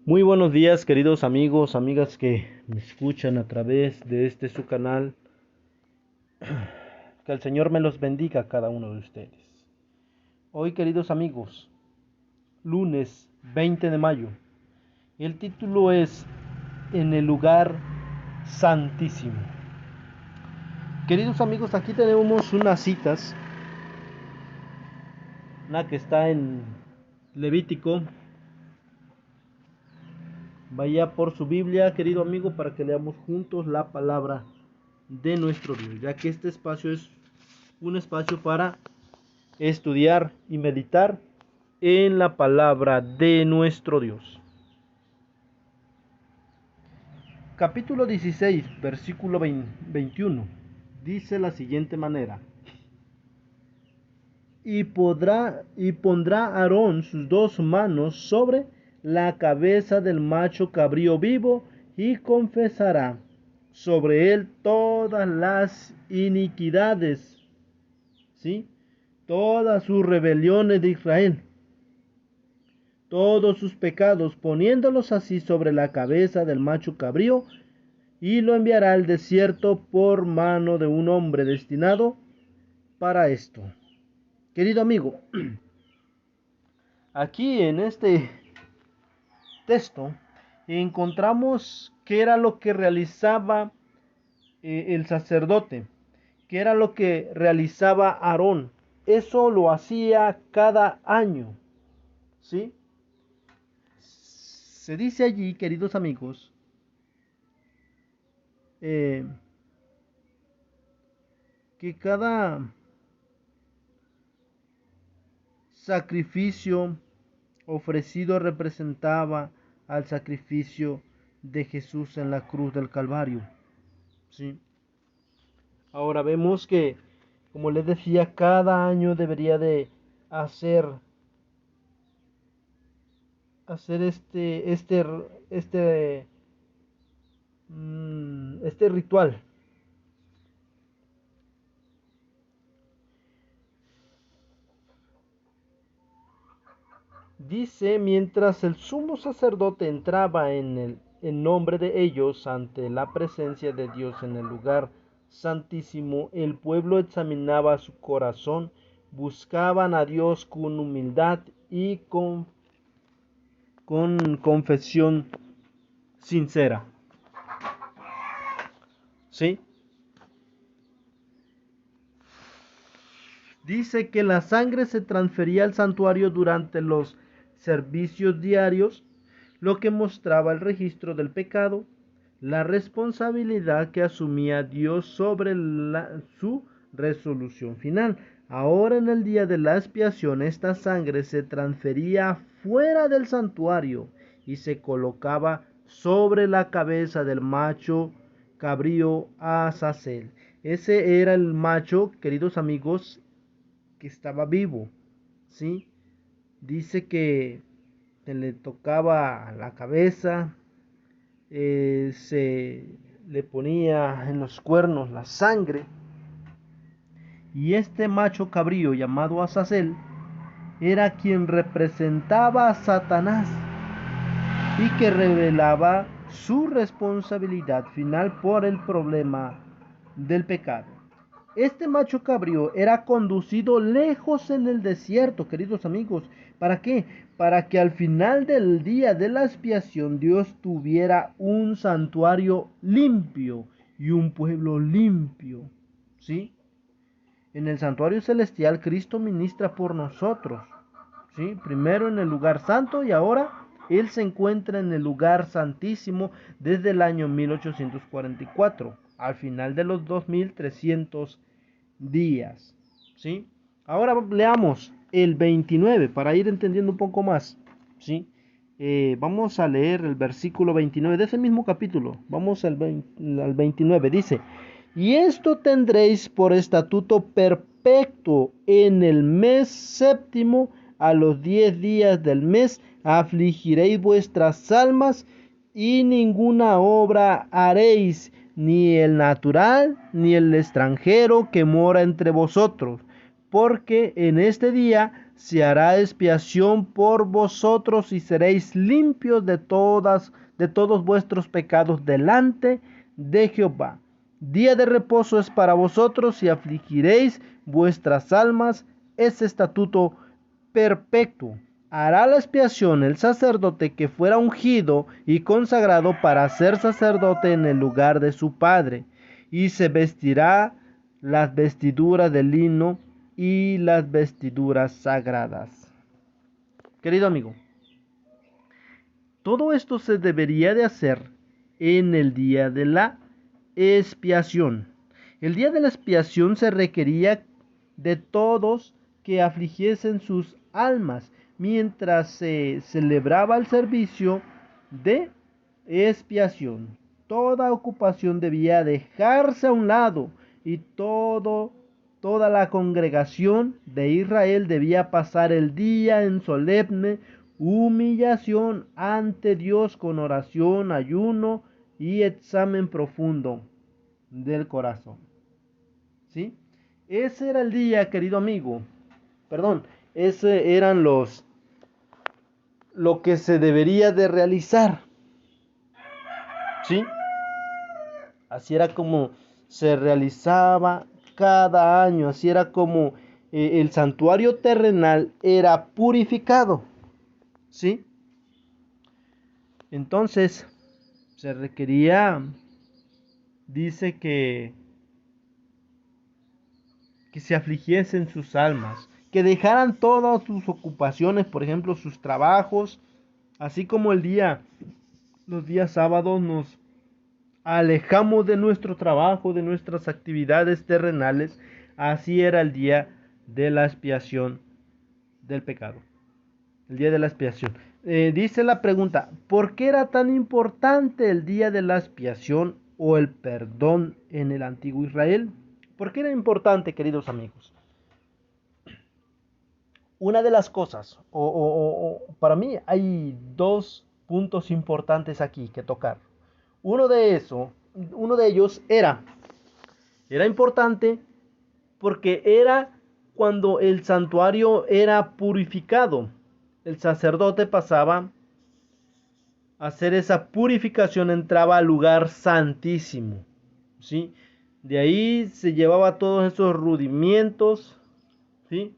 Muy buenos días, queridos amigos, amigas que me escuchan a través de este su canal. Que el Señor me los bendiga a cada uno de ustedes. Hoy, queridos amigos, lunes 20 de mayo. El título es En el lugar santísimo. Queridos amigos, aquí tenemos unas citas. Una que está en Levítico. Vaya por su Biblia, querido amigo, para que leamos juntos la palabra de nuestro Dios, ya que este espacio es un espacio para estudiar y meditar en la palabra de nuestro Dios. Capítulo 16, versículo 21, dice la siguiente manera: y pondrá Aarón sus dos manos sobre la cabeza del macho cabrío vivo y confesará sobre él todas las iniquidades, ¿sí? Todas sus rebeliones de Israel, todos sus pecados, poniéndolos así sobre la cabeza del macho cabrío, y lo enviará al desierto por mano de un hombre destinado para esto. Querido amigo, aquí en este texto encontramos qué era lo que realizaba el sacerdote, qué era lo que realizaba Aarón. Eso lo hacía cada año, ¿sí? Se dice allí, queridos amigos, eh, que cada sacrificio ofrecido representaba al sacrificio de Jesús en la cruz del Calvario, ¿sí? Ahora vemos que, como les decía, cada año debería de hacer, hacer este ritual. Dice: mientras el sumo sacerdote entraba en nombre de ellos ante la presencia de Dios en el lugar santísimo, el pueblo examinaba su corazón, buscaban a Dios con humildad y con confesión sincera. ¿Sí? Dice que la sangre se transfería al santuario durante los servicios diarios, lo que mostraba el registro del pecado, la responsabilidad que asumía Dios sobre su resolución final. Ahora, en el día de la expiación, esta sangre se transfería fuera del santuario y se colocaba sobre la cabeza del macho cabrío Azazel. Ese era el macho, queridos amigos, que estaba vivo, ¿sí? Dice que se le tocaba la cabeza, se le ponía en los cuernos la sangre, y este macho cabrío llamado Azazel era quien representaba a Satanás y que revelaba su responsabilidad final por el problema del pecado. Este macho cabrío era conducido lejos en el desierto, queridos amigos. ¿Para qué? Para que al final del día de la expiación Dios tuviera un santuario limpio y un pueblo limpio, ¿sí? En el santuario celestial Cristo ministra por nosotros, ¿sí? Primero en el lugar santo y ahora Él se encuentra en el lugar santísimo desde el año 1844, al final de los 2300 días, ¿sí? Ahora leamos el 29 para ir entendiendo un poco más, ¿sí? Vamos a leer el versículo 29 de ese mismo capítulo. Vamos al 29. Dice: y esto tendréis por estatuto perpetuo: en el mes séptimo, a los 10 días del mes, afligiréis vuestras almas, y ninguna obra haréis, ni el natural, ni el extranjero que mora entre vosotros, porque en este día se hará expiación por vosotros y seréis limpios de todos vuestros pecados delante de Jehová. Día de reposo es para vosotros y afligiréis vuestras almas. Es estatuto perpetuo. Hará la expiación el sacerdote que fuera ungido y consagrado para ser sacerdote en el lugar de su padre, y se vestirá las vestiduras de lino y las vestiduras sagradas. Querido amigo, todo esto se debería de hacer en el día de la expiación. El día de la expiación se requería de todos que afligiesen sus almas mientras se celebraba el servicio de expiación. Toda ocupación debía dejarse a un lado y toda la congregación de Israel debía pasar el día en solemne humillación ante Dios con oración, ayuno y examen profundo del corazón. ¿Sí? Ese era el día, querido amigo. Perdón, ese eran lo que se debería de realizar. ¿Sí? Así era como se realizaba cada año, así era como el santuario terrenal era purificado. ¿Sí? Entonces, se requería, dice que se afligiesen sus almas, que dejaran todas sus ocupaciones, por ejemplo, sus trabajos, así como los días sábados nos alejamos de nuestro trabajo, de nuestras actividades terrenales, así era el día de la expiación del pecado, el día de la expiación. Dice la pregunta, ¿por qué era tan importante el día de la expiación o el perdón en el antiguo Israel? ¿Por qué era importante, queridos amigos? Una de las cosas, para mí hay dos puntos importantes aquí que tocar. Uno de ellos era importante porque era cuando el santuario era purificado. El sacerdote pasaba a hacer esa purificación, entraba al lugar santísimo, ¿sí? De ahí se llevaba todos esos rudimentos, ¿sí?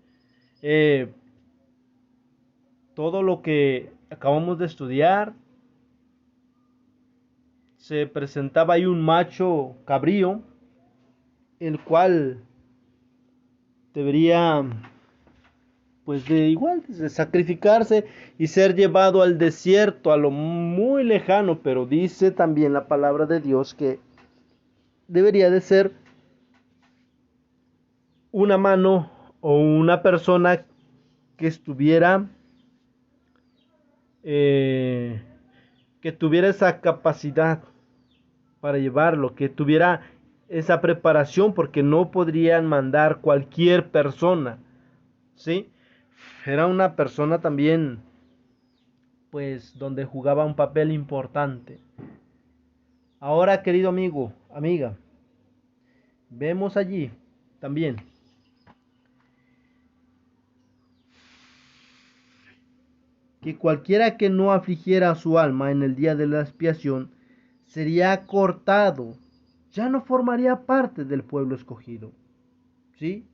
Todo lo que acabamos de estudiar. Se presentaba ahí un macho cabrío, el cual debería, pues de sacrificarse y ser llevado al desierto, a lo muy lejano, pero dice también la palabra de Dios que debería de ser una mano o una persona que estuviera, que tuviera esa capacidad para llevarlo, que tuviera esa preparación, porque no podrían mandar cualquier persona, ¿sí? Era una persona también, pues, donde jugaba un papel importante. Ahora, querido amigo, amiga, vemos allí también que cualquiera que no afligiera a su alma en el día de la expiación sería cortado, ya no formaría parte del pueblo escogido, ¿sí?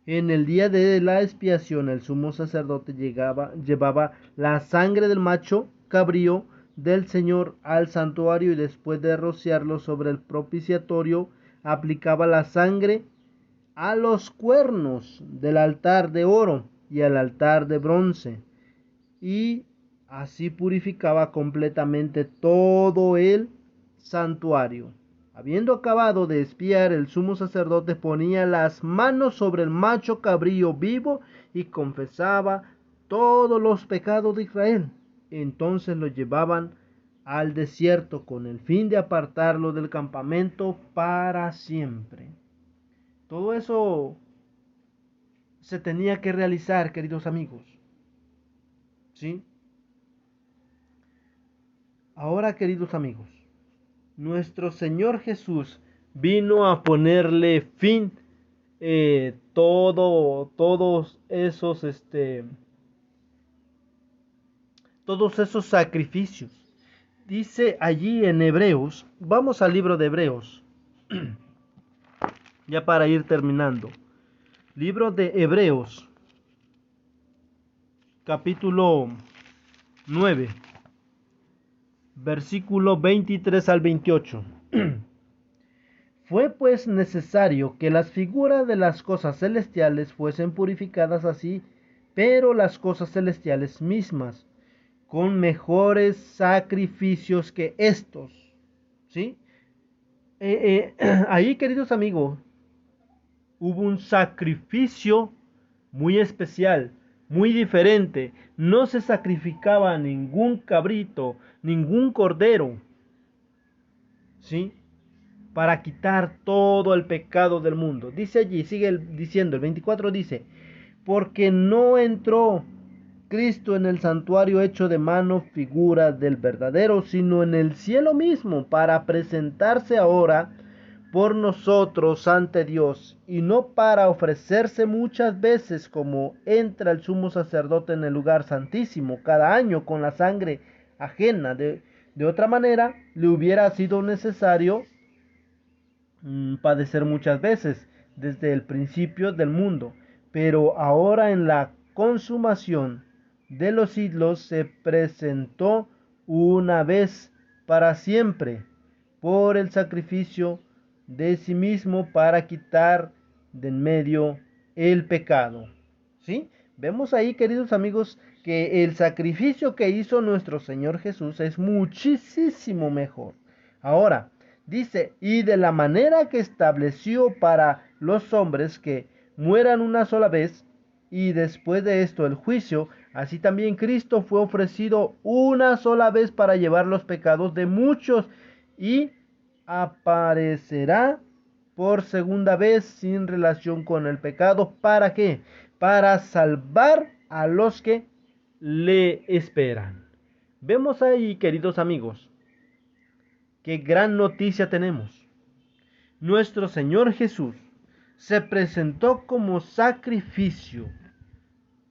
En el día de la expiación el sumo sacerdote llevaba la sangre del macho cabrío del Señor al santuario y después de rociarlo sobre el propiciatorio aplicaba la sangre a los cuernos del altar de oro y al altar de bronce, y así purificaba completamente todo el santuario. Habiendo acabado de expiar, el sumo sacerdote ponía las manos sobre el macho cabrío vivo y confesaba todos los pecados de Israel. Entonces lo llevaban al desierto con el fin de apartarlo del campamento para siempre. Todo eso se tenía que realizar, queridos amigos. ¿Sí? Ahora, queridos amigos, nuestro Señor Jesús vino a ponerle fin todos esos sacrificios. Dice allí en Hebreos, vamos al libro de Hebreos, ya para ir terminando. Libro de Hebreos, capítulo 9, versículo 23 al 28. Fue pues necesario que las figuras de las cosas celestiales fuesen purificadas así, pero las cosas celestiales mismas, con mejores sacrificios que estos. ¿Sí? Ahí, queridos amigos, hubo un sacrificio muy especial, muy diferente. No se sacrificaba ningún cabrito, ningún cordero, ¿sí? Para quitar todo el pecado del mundo. Dice allí, sigue diciendo, el 24 dice, porque no entró Cristo en el santuario hecho de mano, figura del verdadero, sino en el cielo mismo, para presentarse ahora por nosotros ante Dios, y no para ofrecerse muchas veces como entra el sumo sacerdote en el lugar santísimo cada año con la sangre ajena. De otra manera, le hubiera sido necesario padecer muchas veces desde el principio del mundo, pero ahora en la consumación de los siglos se presentó una vez para siempre por el sacrificio de sí mismo para quitar de en medio el pecado. ¿Sí? Vemos ahí, queridos amigos, que el sacrificio que hizo nuestro Señor Jesús es muchísimo mejor. Ahora, dice, y de la manera que estableció para los hombres que mueran una sola vez, y después de esto el juicio, así también Cristo fue ofrecido una sola vez para llevar los pecados de muchos, y aparecerá por segunda vez sin relación con el pecado. ¿Para qué? Para salvar a los que le esperan. Vemos ahí, queridos amigos, qué gran noticia tenemos. Nuestro Señor Jesús se presentó como sacrificio.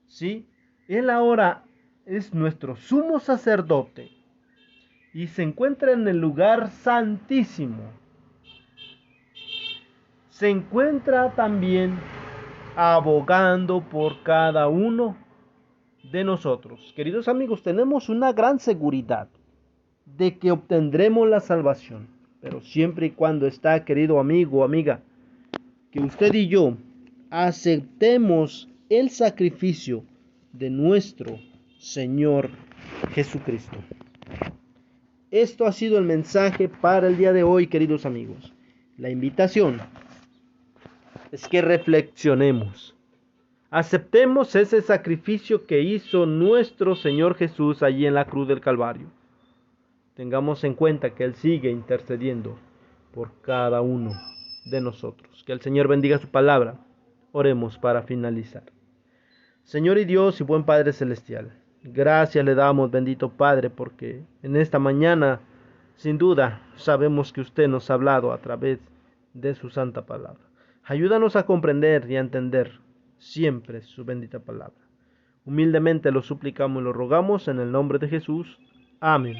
¿Sí? Él ahora es nuestro sumo sacerdote y se encuentra en el lugar santísimo. Se encuentra también abogando por cada uno de nosotros. Queridos amigos, tenemos una gran seguridad de que obtendremos la salvación, pero siempre y cuando está, querido amigo o amiga, que usted y yo aceptemos el sacrificio de nuestro Señor Jesucristo. Esto ha sido el mensaje para el día de hoy, queridos amigos. La invitación es que reflexionemos. Aceptemos ese sacrificio que hizo nuestro Señor Jesús allí en la cruz del Calvario. Tengamos en cuenta que Él sigue intercediendo por cada uno de nosotros. Que el Señor bendiga su palabra. Oremos para finalizar. Señor y Dios y buen Padre Celestial, gracias le damos, bendito Padre, porque en esta mañana, sin duda, sabemos que usted nos ha hablado a través de su santa palabra. Ayúdanos a comprender y a entender siempre su bendita palabra. Humildemente lo suplicamos y lo rogamos en el nombre de Jesús. Amén.